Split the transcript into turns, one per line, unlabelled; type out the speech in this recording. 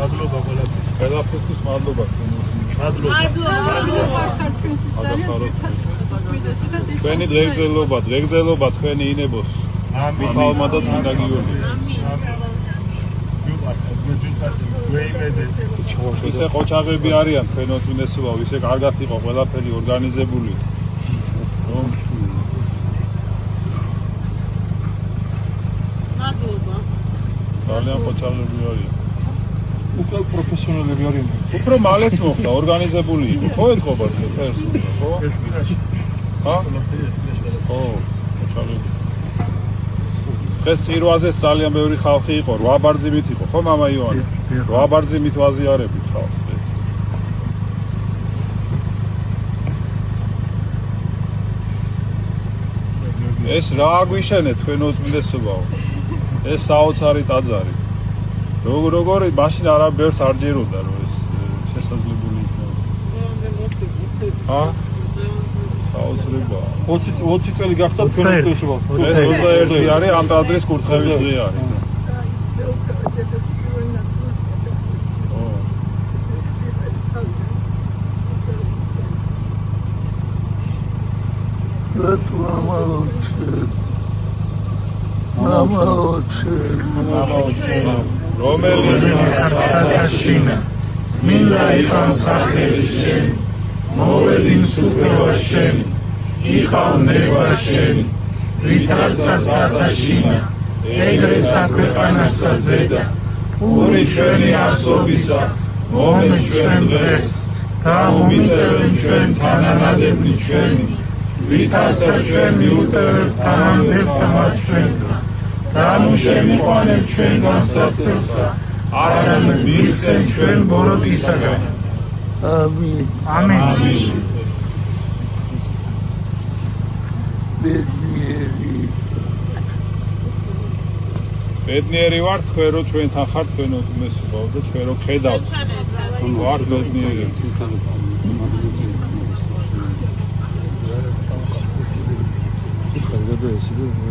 მადლობა ყველაფერს.
ყველაფერთვის მადლობა. თქვენი დღეგრძელობა თქვენი ინებოს. მიფალმა და წმინდა გიორგი. ისე ყოჩაღები არიან თქვენ ოცნესოა, ისე კარგად იყო ყველაფერი ორგანიზებული.
მადლობა.
ძალიან ყოჩაღები არიან.
უკვე პროფესიონალები არიან.
უფრო მალეც მოხდა, ორგანიზებული იყო. ხო ეთქობა წერს, ხო? ხა? ხო, ყოჩაღები. დღეს წირვაზეც ძალიან ბევრი ხალხი იყო, 8 ბარძიმით იყო, ხო მამა ივანე? 8 ბარძიმით ვაზიარებით ხალხს დღეს. ეს რა აგვიშენეთ თქვენ ოცნესობაო? ეს საოცარი ტაძარი. როგორი მაშინ არა ბევრს არ ჯეროდა რომ ეს შესაძლებელი იქნება. ჰა? საოცრებაა.
20 წელი გახდა თქვენ ოცნესობა.
ეს 21 არის ამ ტაძრის კურთხევის დღე არის. რომელიც
ხარშაშინა წმინდა იყავ სახელი შენი მოვედინ სუფევა შენი იყავ ნება შენი ვითარცა სათაშინა ეგრეც აქვეყანასა ზედა პური ჩვენი არსობისა მომე ჩვენ დღეს გამომიტევენ ჩვენ თანანადებლი ჩვენი ვითარცა ჩვენ მიუტევებ თანამდებთა ჩვენთან დამუშემიყვანებ ჩვენგან საცელსა არამედ მიხსენ ჩვენ ბოროტისაგან ამინ ამინ ბედნიერი ვარ თქვენ რომ ჩვენთან ხართ თქვენ ოცნესობაო და ჩვენ რომ ხედავთ ვარ ბედნიერი